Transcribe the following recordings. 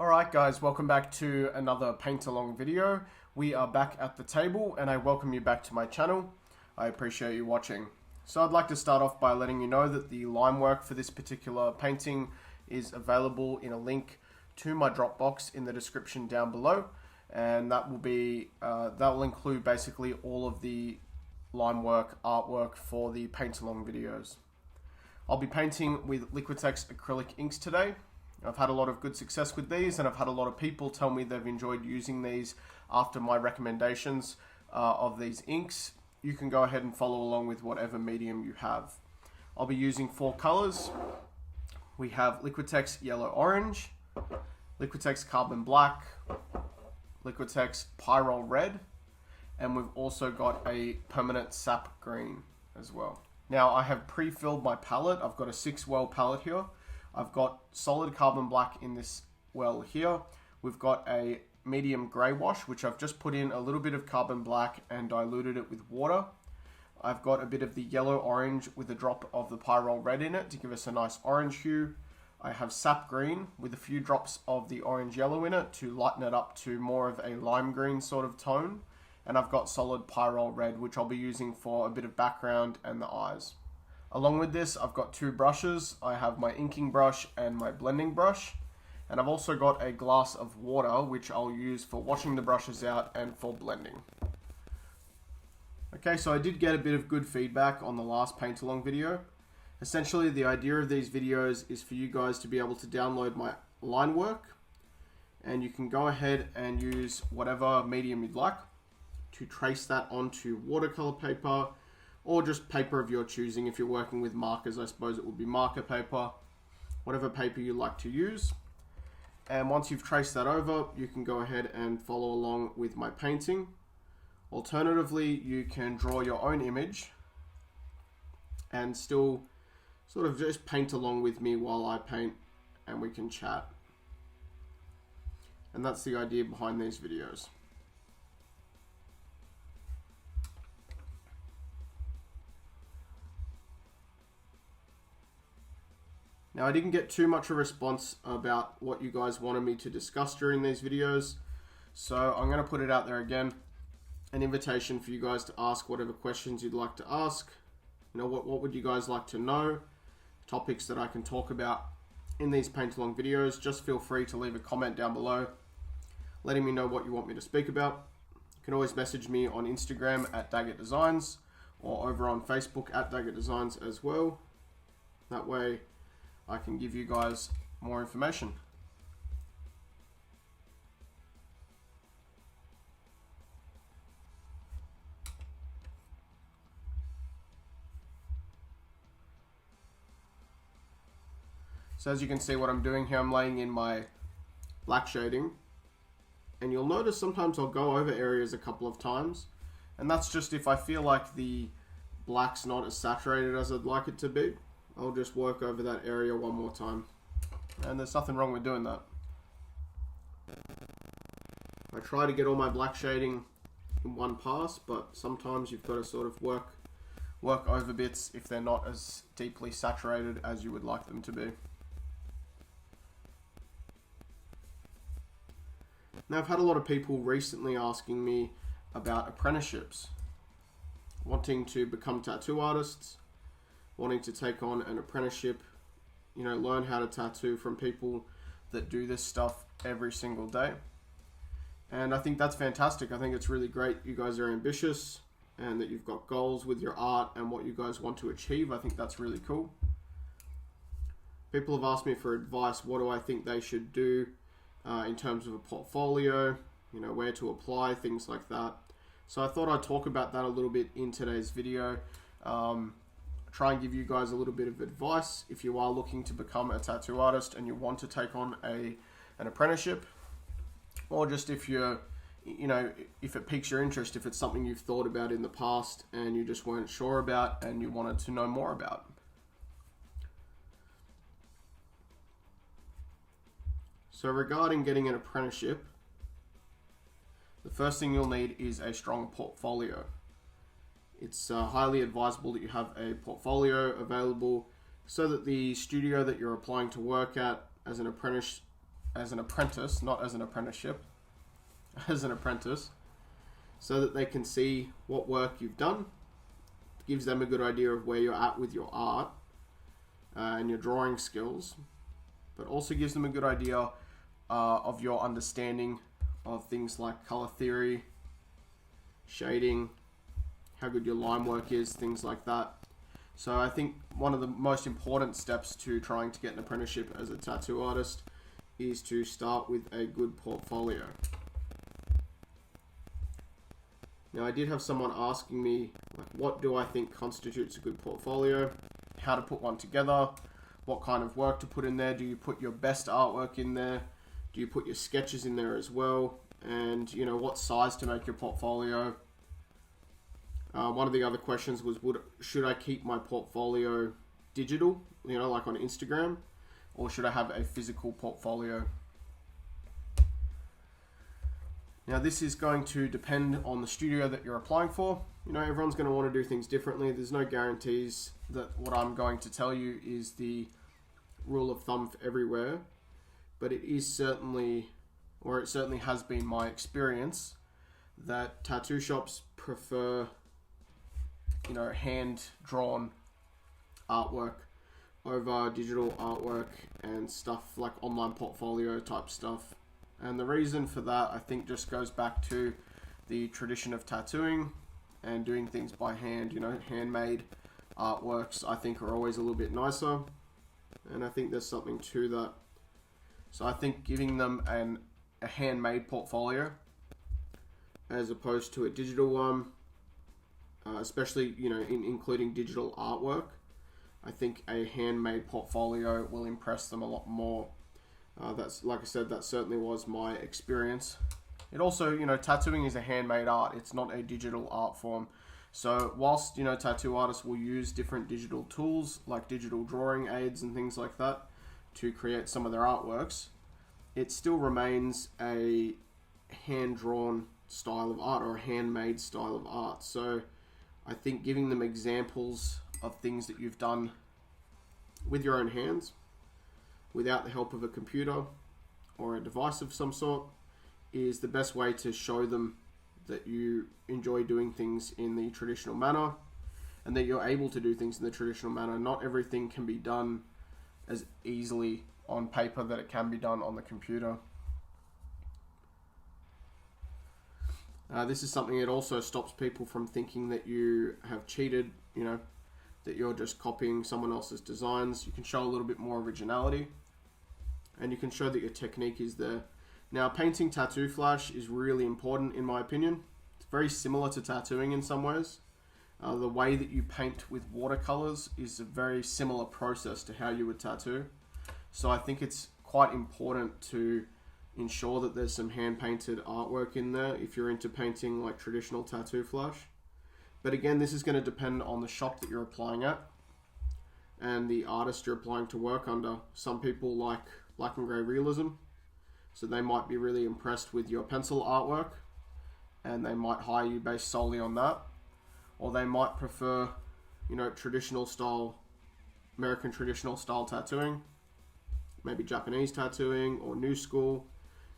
Alright guys, welcome back to another paint along video. We are back at the table and I welcome you back to my channel. I appreciate you watching. So I'd like to start off by letting you know that the line work for this particular painting is available in a link to my Dropbox in the description down below, and that will include basically all of the line work, artwork for the paint along videos. I'll be painting with Liquitex acrylic inks today. I've had a lot of good success with these, and I've had a lot of people tell me they've enjoyed using these after my recommendations of these inks. You can go ahead and follow along with whatever medium you have. I'll be using 4 colors. We have Liquitex Yellow Orange, Liquitex Carbon Black, Liquitex Pyrrole Red, and we've also got a permanent sap green as well. Now I have pre-filled my palette. I've got a 6-well palette here. I've got solid carbon black in this well here. We've got a medium grey wash, which I've just put in a little bit of carbon black and diluted it with water. I've got a bit of the yellow orange with a drop of the pyrrole red in it to give us a nice orange hue. I have sap green with a few drops of the orange yellow in it to lighten it up to more of a lime green sort of tone. And I've got solid pyrrole red, which I'll be using for a bit of background and the eyes. Along with this, I've got 2 brushes. I have my inking brush and my blending brush. And I've also got a glass of water, which I'll use for washing the brushes out and for blending. Okay, so I did get a bit of good feedback on the last paint along video. Essentially, the idea of these videos is for you guys to be able to download my line work, and you can go ahead and use whatever medium you'd like to trace that onto watercolor paper, or just paper of your choosing. If you're working with markers, I suppose it would be marker paper, whatever paper you like to use. And once you've traced that over, you can go ahead and follow along with my painting. Alternatively, you can draw your own image and still sort of just paint along with me while I paint, and we can chat. And that's the idea behind these videos. Now, I didn't get too much of a response about what you guys wanted me to discuss during these videos, so I'm going to put it out there again. An invitation for you guys to ask whatever questions you'd like to ask. You know, what would you guys like to know? Topics that I can talk about in these paint along videos. Just feel free to leave a comment down below, letting me know what you want me to speak about. You can always message me on Instagram at Daggett Designs, or over on Facebook at Daggett Designs as well. That way I can give you guys more information. So as you can see, what I'm doing here, I'm laying in my black shading, and you'll notice sometimes I'll go over areas a couple of times, and that's just if I feel like the black's not as saturated as I'd like it to be. I'll just work over that area one more time. And there's nothing wrong with doing that. I try to get all my black shading in one pass, but sometimes you've got to sort of work over bits if they're not as deeply saturated as you would like them to be. Now, I've had a lot of people recently asking me about apprenticeships, wanting to become tattoo artists, wanting to take on an apprenticeship, you know, learn how to tattoo from people that do this stuff every single day. And I think that's fantastic. I think it's really great you guys are ambitious and that you've got goals with your art and what you guys want to achieve. I think that's really cool. People have asked me for advice. What do I think they should do in terms of a portfolio, you know, where to apply, things like that. So I thought I'd talk about that a little bit in today's video. Try and give you guys a little bit of advice if you are looking to become a tattoo artist and you want to take on an apprenticeship, or just if you're, you know, if it piques your interest, if it's something you've thought about in the past and you just weren't sure about and you wanted to know more about. So regarding getting an apprenticeship, the first thing you'll need is a strong portfolio. It's highly advisable that you have a portfolio available so that the studio that you're applying to work at as an apprentice as an apprentice, not as an apprenticeship, as an apprentice, so that they can see what work you've done. It gives them a good idea of where you're at with your art and your drawing skills, but also gives them a good idea of your understanding of things like color theory, shading, how good your line work is, things like that. So I think one of the most important steps to trying to get an apprenticeship as a tattoo artist is to start with a good portfolio. Now, I did have someone asking me, like, what do I think constitutes a good portfolio, how to put one together, what kind of work to put in there. Do you put your best artwork in there? Do you put your sketches in there as well? And, you know, what size to make your portfolio? One of the other questions was, should I keep my portfolio digital, you know, like on Instagram, or should I have a physical portfolio? Now, this is going to depend on the studio that you're applying for. You know, everyone's going to want to do things differently. There's no guarantees that what I'm going to tell you is the rule of thumb for everywhere, but it is certainly, or it certainly has been my experience, that tattoo shops prefer, you know, hand-drawn artwork over digital artwork and stuff like online portfolio type stuff. And the reason for that, I think, just goes back to the tradition of tattooing and doing things by hand. You know, handmade artworks, I think, are always a little bit nicer, and I think there's something to that. So I think giving them a handmade portfolio as opposed to a digital one, especially, you know, including digital artwork, I think a handmade portfolio will impress them a lot more. That's, like I said, that certainly was my experience. It also, you know, tattooing is a handmade art. It's not a digital art form. So whilst, you know, tattoo artists will use different digital tools like digital drawing aids and things like that to create some of their artworks, it still remains a hand-drawn style of art or a handmade style of art. So I think giving them examples of things that you've done with your own hands, without the help of a computer or a device of some sort, is the best way to show them that you enjoy doing things in the traditional manner and that you're able to do things in the traditional manner. Not everything can be done as easily on paper that it can be done on the computer. This is something that also stops people from thinking that you have cheated, you know, that you're just copying someone else's designs. You can show a little bit more originality, and you can show that your technique is there. Now, painting tattoo flash is really important in my opinion. It's very similar to tattooing in some ways. The way that you paint with watercolors is a very similar process to how you would tattoo. So I think it's quite important to ensure that there's some hand-painted artwork in there if you're into painting like traditional tattoo flash. But again, this is going to depend on the shop that you're applying at and the artist you're applying to work under. Some people like black and grey realism, so they might be really impressed with your pencil artwork and they might hire you based solely on that. Or they might prefer, you know, traditional style, American traditional style tattooing, maybe Japanese tattooing or new school.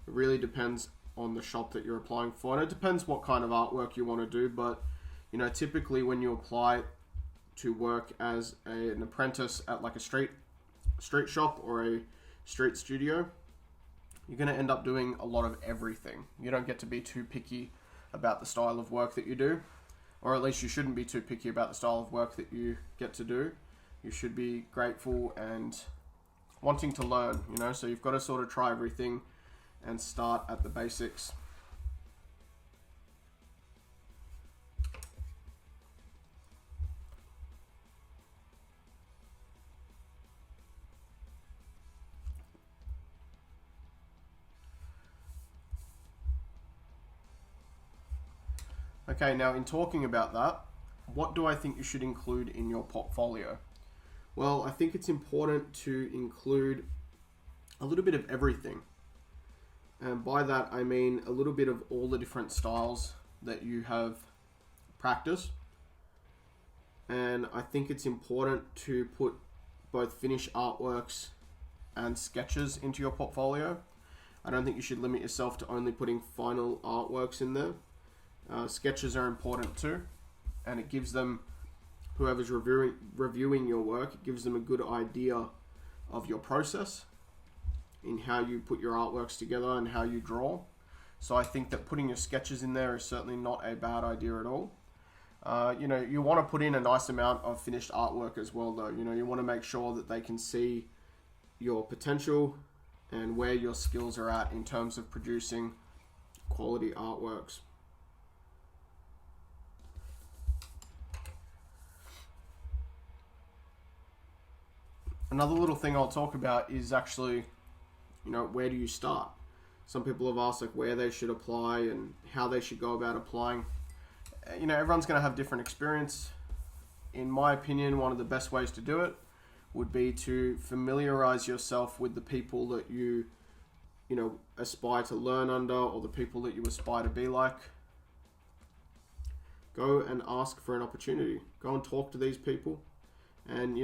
It really depends on the shop that you're applying for, and it depends what kind of artwork you want to do. But, you know, typically when you apply to work as an apprentice at like a street shop or a street studio, you're going to end up doing a lot of everything. You don't get to be too picky about the style of work that you do, or at least you shouldn't be too picky about the style of work that you get to do. You should be grateful and wanting to learn, you know, so you've got to sort of try everything and start at the basics. Okay, now in talking about that, what do I think you should include in your portfolio? Well, I think it's important to include a little bit of everything. And by that, I mean a little bit of all the different styles that you have practiced. And I think it's important to put both finished artworks and sketches into your portfolio. I don't think you should limit yourself to only putting final artworks in there. Sketches are important too, and it gives them, whoever's reviewing your work, it gives them a good idea of your process in how you put your artworks together and how you draw. So I think that putting your sketches in there is certainly not a bad idea at all. You want to put in a nice amount of finished artwork as well though. You want to make sure that they can see your potential and where your skills are at in terms of producing quality artworks. Another little thing I'll talk about is actually, where do you start? Some people have asked where they should apply and how they should go about applying. Everyone's going to have different experience. In my opinion, one of the best ways to do it would be to familiarize yourself with the people that you aspire to learn under, or the people that you aspire to be like. Go and ask for an opportunity. Go and talk to these people. And,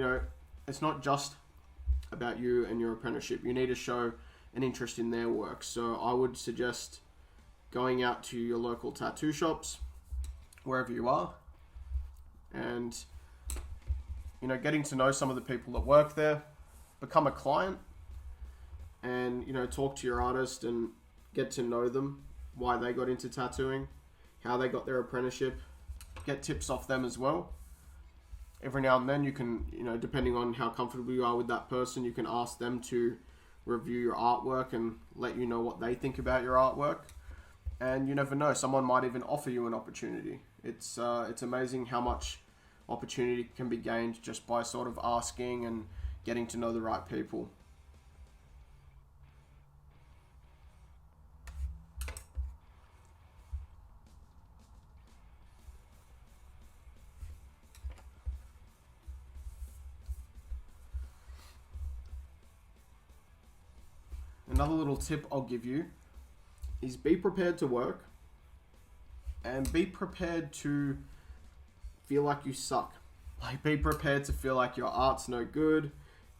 it's not just about you and your apprenticeship. You need to show an interest in their work. So I would suggest going out to your local tattoo shops, wherever you are, and getting to know some of the people that work there, become a client, and talk to your artist and get to know them, why they got into tattooing, how they got their apprenticeship, get tips off them as well. Every now and then you can, depending on how comfortable you are with that person, you can ask them to review your artwork and let you know what they think about your artwork. And you never know, someone might even offer you an opportunity. It's amazing how much opportunity can be gained just by sort of asking and getting to know the right people. Another little tip I'll give you is be prepared to work and be prepared to feel like you suck. Be prepared to feel like your art's no good.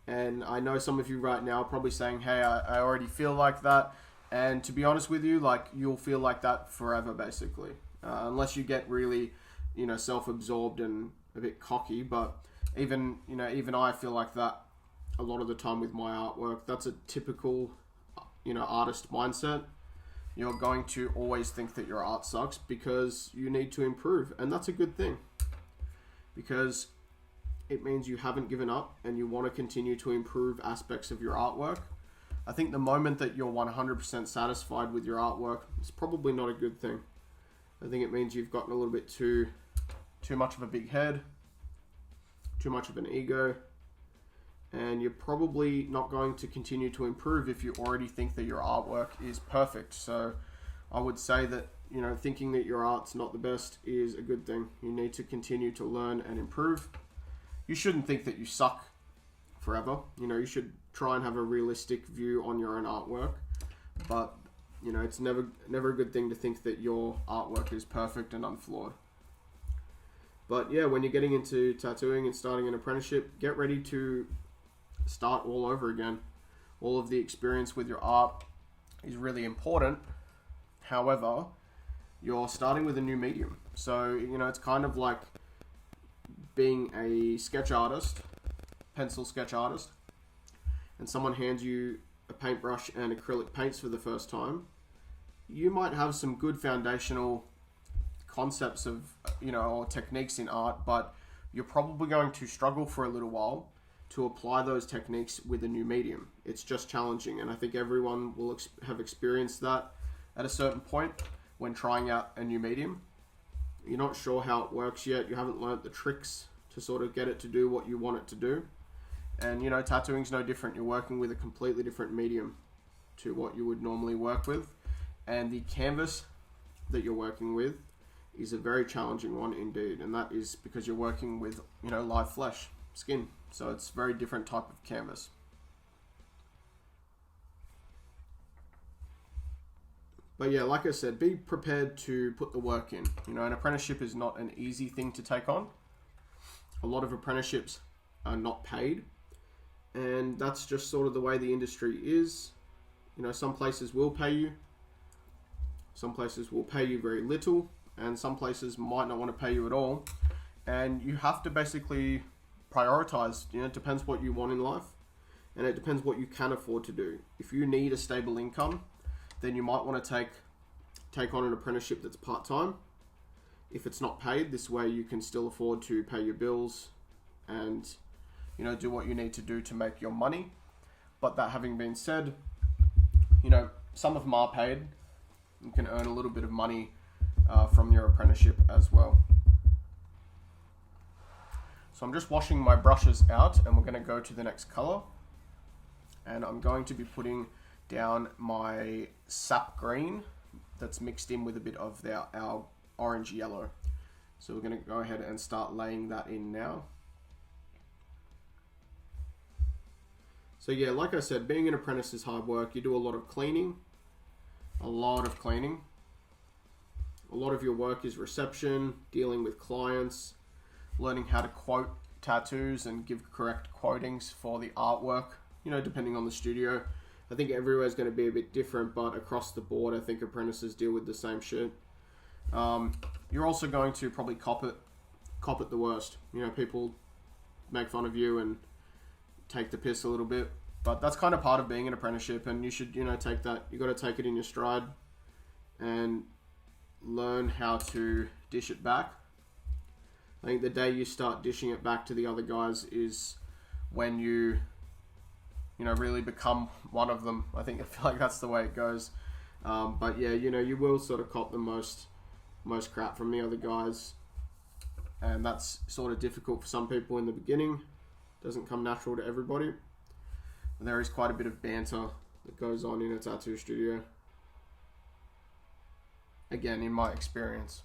And I know some of you right now are probably saying, hey, I already feel like that. And to be honest with you, you'll feel like that forever basically. Unless you get really, self-absorbed and a bit cocky. But even I feel like that a lot of the time with my artwork. That's a typical artist mindset. You're going to always think that your art sucks because you need to improve, and that's a good thing because it means you haven't given up and you want to continue to improve aspects of your artwork. I think the moment that you're 100% satisfied with your artwork is probably not a good thing. I think it means you've gotten a little bit too much of a big head, too much of an ego, and you're probably not going to continue to improve if you already think that your artwork is perfect. So I would say that, thinking that your art's not the best is a good thing. You need to continue to learn and improve. You shouldn't think that you suck forever. You should try and have a realistic view on your own artwork. But, it's never a good thing to think that your artwork is perfect and unflawed. But yeah, when you're getting into tattooing and starting an apprenticeship, get ready to start all over again. All of the experience with your art is really important. However, you're starting with a new medium. So, it's kind of like being a sketch artist, pencil sketch artist, and someone hands you a paintbrush and acrylic paints for the first time. You might have some good foundational concepts of, or techniques in art, but you're probably going to struggle for a little while to apply those techniques with a new medium. It's just challenging, and I think everyone will have experienced that at a certain point when trying out a new medium. You're not sure how it works yet. You haven't learned the tricks to sort of get it to do what you want it to do. And tattooing's no different. You're working with a completely different medium to what you would normally work with, and the canvas that you're working with is a very challenging one indeed, and that is because you're working with live flesh, skin. So it's a very different type of canvas. But yeah, like I said, be prepared to put the work in. An apprenticeship is not an easy thing to take on. A lot of apprenticeships are not paid, and that's just sort of the way the industry is. You know, some places will pay you, some places will pay you very little, and some places might not want to pay you at all. And you have to basically prioritize. You know, it depends what you want in life, and it depends what you can afford to do. If you need a stable income, then you might want to take on an apprenticeship that's part-time. If it's not paid, this way you can still afford to pay your bills and, you know, do what you need to do to make your money. But that having been said, you know, some of them are paid. You can earn a little bit of money from your apprenticeship as well. So I'm just washing my brushes out, and we're going to go to the next color. And I'm going to be putting down my sap green that's mixed in with a bit of our orange yellow. So we're going to go ahead and start laying that in now. So yeah, like I said, being an apprentice is hard work. You do a lot of cleaning, a lot of cleaning. A lot of your work is reception, dealing with clients, learning how to quote tattoos and give correct quotings for the artwork, you know, depending on the studio. I think everywhere is going to be a bit different, but across the board, I think apprentices deal with the same shit. You're also going to probably cop it the worst. You know, people make fun of you and take the piss a little bit, but that's kind of part of being an apprenticeship, and you should, you know, take that. You got to take it in your stride and learn how to dish it back. I think the day you start dishing it back to the other guys is when you know, really become one of them. I feel like that's the way it goes. But yeah, you know, you will sort of cop the most crap from the other guys, and that's sort of difficult for some people in the beginning. Doesn't come natural to everybody. There is quite a bit of banter that goes on in a tattoo studio. Again, in my experience.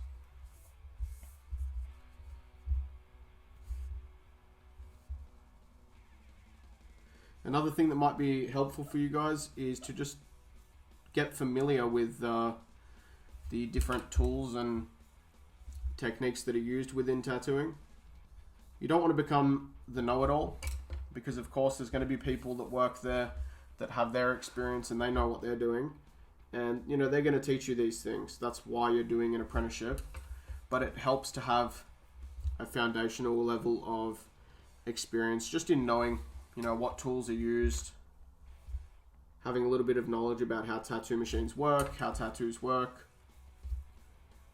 Another thing that might be helpful for you guys is to just get familiar with the different tools and techniques that are used within tattooing. You don't want to become the know-it-all, because of course there's going to be people that work there that have their experience and they know what they're doing, and you know, they're going to teach you these things. That's why you're doing an apprenticeship. But it helps to have a foundational level of experience just in knowing, you know, what tools are used, having a little bit of knowledge about how tattoo machines work, how tattoos work,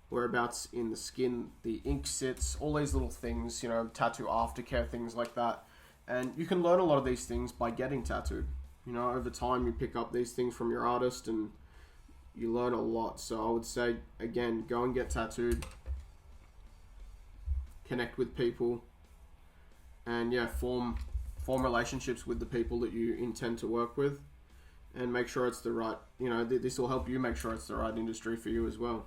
whereabouts in the skin the ink sits, all these little things, you know, tattoo aftercare, things like that. And you can learn a lot of these things by getting tattooed. You know, over time you pick up these things from your artist and you learn a lot. So I would say, again, go and get tattooed, connect with people, and yeah, form relationships with the people that you intend to work with, and make sure it's the right, you know, this will help you make sure it's the right industry for you as well.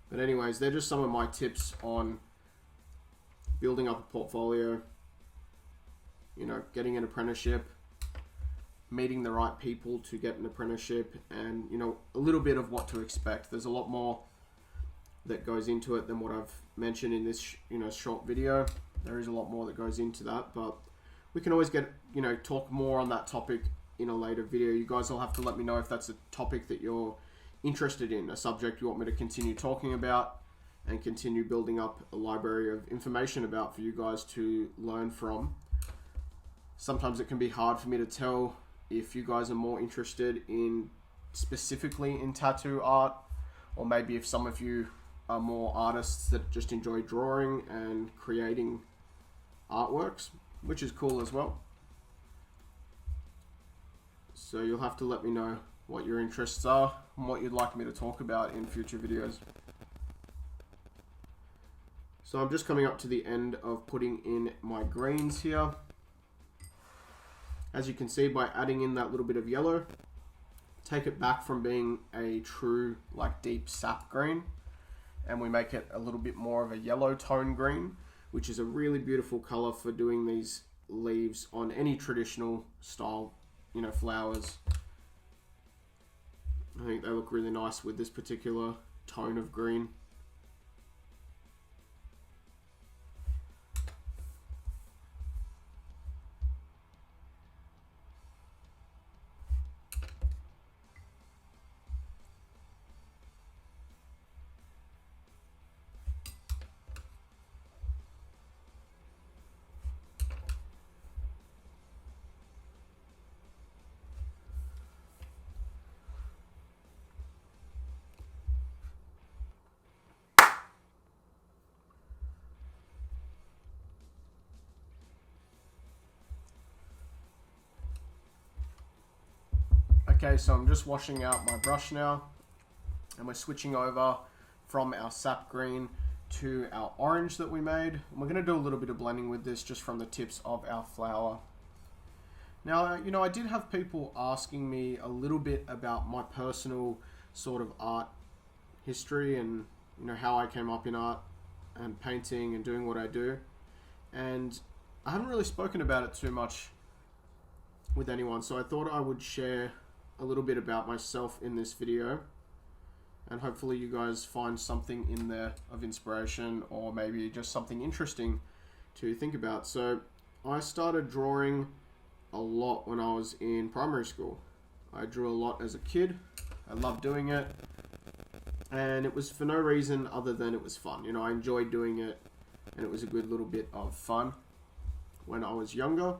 But anyways, they're just some of my tips on building up a portfolio, you know, getting an apprenticeship, meeting the right people to get an apprenticeship, and, you know, a little bit of what to expect. There's a lot more that goes into it than what I've mentioned in this, you know, short video. There is a lot more that goes into that, but we can always get, you know, talk more on that topic in a later video. You guys will have to let me know if that's a topic that you're interested in, a subject you want me to continue talking about and continue building up a library of information about for you guys to learn from. Sometimes it can be hard for me to tell if you guys are more interested in specifically in tattoo art, or maybe if some of you are more artists that just enjoy drawing and creating artworks, which is cool as well. So you'll have to let me know what your interests are and what you'd like me to talk about in future videos. So I'm just coming up to the end of putting in my greens here. As you can see, by adding in that little bit of yellow, take it back from being a true, like, deep sap green, and we make it a little bit more of a yellow tone green, which is a really beautiful color for doing these leaves on any traditional style, you know, flowers. I think they look really nice with this particular tone of green. Okay, so I'm just washing out my brush now, and we're switching over from our sap green to our orange that we made. And we're going to do a little bit of blending with this just from the tips of our flower. Now, you know, I did have people asking me a little bit about my personal sort of art history and, you know, how I came up in art and painting and doing what I do. And I haven't really spoken about it too much with anyone, so I thought I would share a little bit about myself in this video, and hopefully you guys find something in there of inspiration or maybe just something interesting to think about. So I started drawing a lot when I was in primary school. I drew a lot as a kid. I loved doing it, and it was for no reason other than it was fun. You know, I enjoyed doing it, and it was a good little bit of fun when I was younger.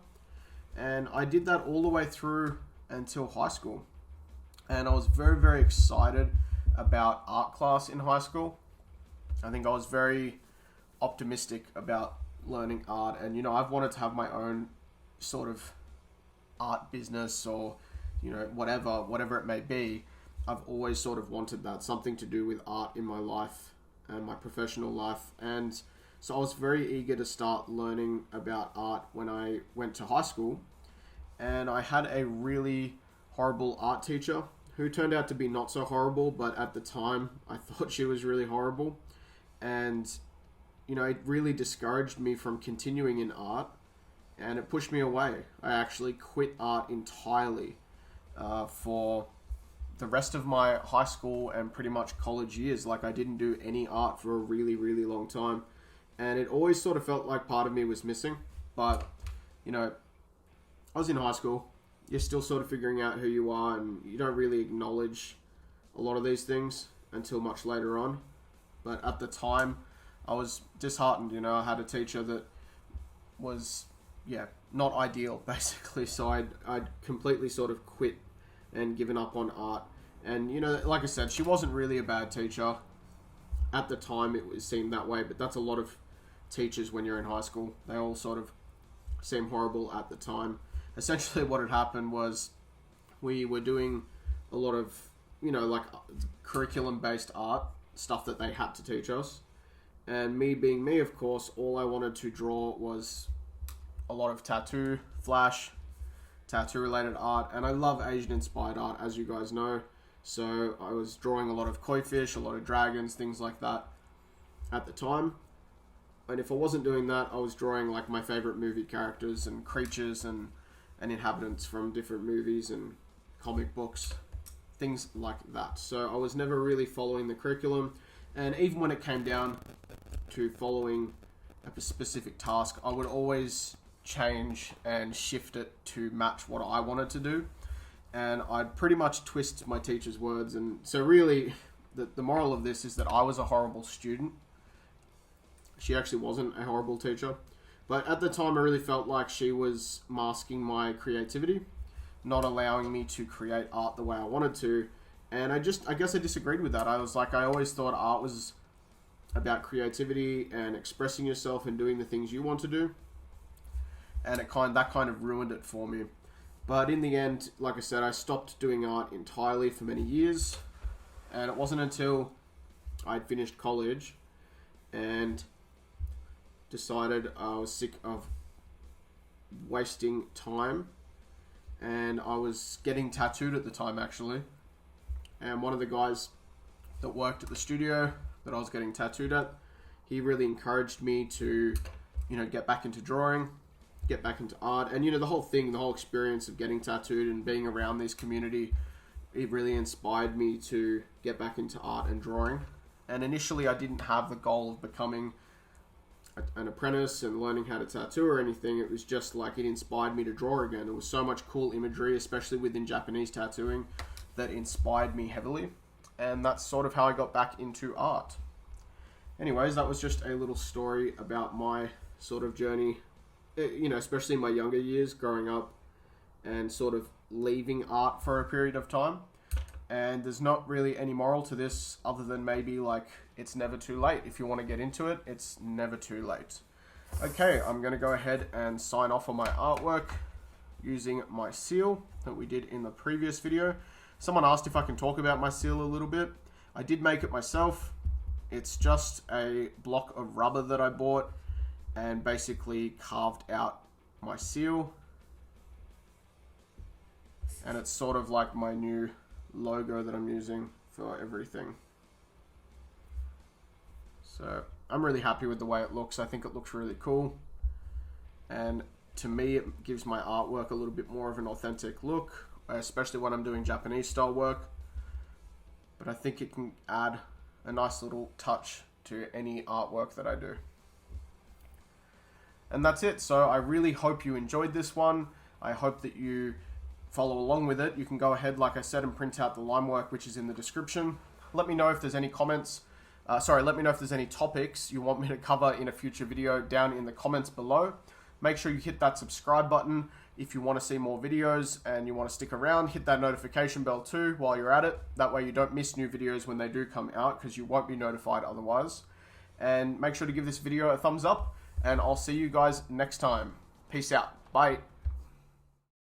And I did that all the way through until high school. And I was very, very excited about art class in high school. I think I was very optimistic about learning art. And, you know, I've wanted to have my own sort of art business or, you know, whatever it may be. I've always sort of wanted that, something to do with art in my life and my professional life. And so I was very eager to start learning about art when I went to high school. And I had a really horrible art teacher who turned out to be not so horrible, but at the time I thought she was really horrible. And, you know, it really discouraged me from continuing in art, and it pushed me away. I actually quit art entirely for the rest of my high school and pretty much college years. Like, I didn't do any art for a really, really long time. And it always sort of felt like part of me was missing. But, you know, I was in high school. You're still sort of figuring out who you are, and you don't really acknowledge a lot of these things until much later on. But at the time, I was disheartened. You know, I had a teacher that was, not ideal, basically. So I'd completely sort of quit and given up on art. And, you know, like I said, she wasn't really a bad teacher. At the time, it seemed that way, but that's a lot of teachers when you're in high school. They all sort of seem horrible at the time. Essentially what had happened was we were doing a lot of, you know, like curriculum-based art, stuff that they had to teach us. And me being me, of course, all I wanted to draw was a lot of tattoo, flash, tattoo-related art. And I love Asian-inspired art, as you guys know. So I was drawing a lot of koi fish, a lot of dragons, things like that at the time. And if I wasn't doing that, I was drawing like my favorite movie characters and creatures and inhabitants from different movies and comic books, things like that. So I was never really following the curriculum. And even when it came down to following a specific task, I would always change and shift it to match what I wanted to do. And I'd pretty much twist my teacher's words. And so really, the moral of this is that I was a horrible student. She actually wasn't a horrible teacher. But at the time, I really felt like she was masking my creativity, not allowing me to create art the way I wanted to. And I guess I disagreed with that. I was like, I always thought art was about creativity and expressing yourself and doing the things you want to do. And that kind of ruined it for me. But in the end, like I said, I stopped doing art entirely for many years. And it wasn't until I'd finished college and decided I was sick of wasting time, and I was getting tattooed at the time, actually. And one of the guys that worked at the studio that I was getting tattooed at, he really encouraged me to, you know, get back into drawing, get back into art. And, you know, the whole experience of getting tattooed and being around this community, it really inspired me to get back into art and drawing. And initially I didn't have the goal of becoming an apprentice and learning how to tattoo or anything. It was just like it inspired me to draw again. There was so much cool imagery, especially within Japanese tattooing, that inspired me heavily. And that's sort of how I got back into art. Anyways, that was just a little story about my sort of journey, you know, especially in my younger years, growing up and sort of leaving art for a period of time. And there's not really any moral to this other than maybe like it's never too late. If you want to get into it, it's never too late. Okay, I'm going to go ahead and sign off on my artwork using my seal that we did in the previous video. Someone asked if I can talk about my seal a little bit. I did make it myself. It's just a block of rubber that I bought and basically carved out my seal. And it's sort of like my new logo that I'm using for everything. So I'm really happy with the way it looks. I think it looks really cool. And to me, it gives my artwork a little bit more of an authentic look, especially when I'm doing Japanese style work. But I think it can add a nice little touch to any artwork that I do. And that's it. So I really hope you enjoyed this one. I hope that you follow along with it. You can go ahead, like I said, and print out the line work, which is in the description. Let me know if there's any comments. Let me know if there's any topics you want me to cover in a future video down in the comments below. Make sure you hit that subscribe button if you want to see more videos and you want to stick around. Hit that notification bell too while you're at it. That way you don't miss new videos when they do come out, because you won't be notified otherwise. And make sure to give this video a thumbs up, and I'll see you guys next time. Peace out. Bye.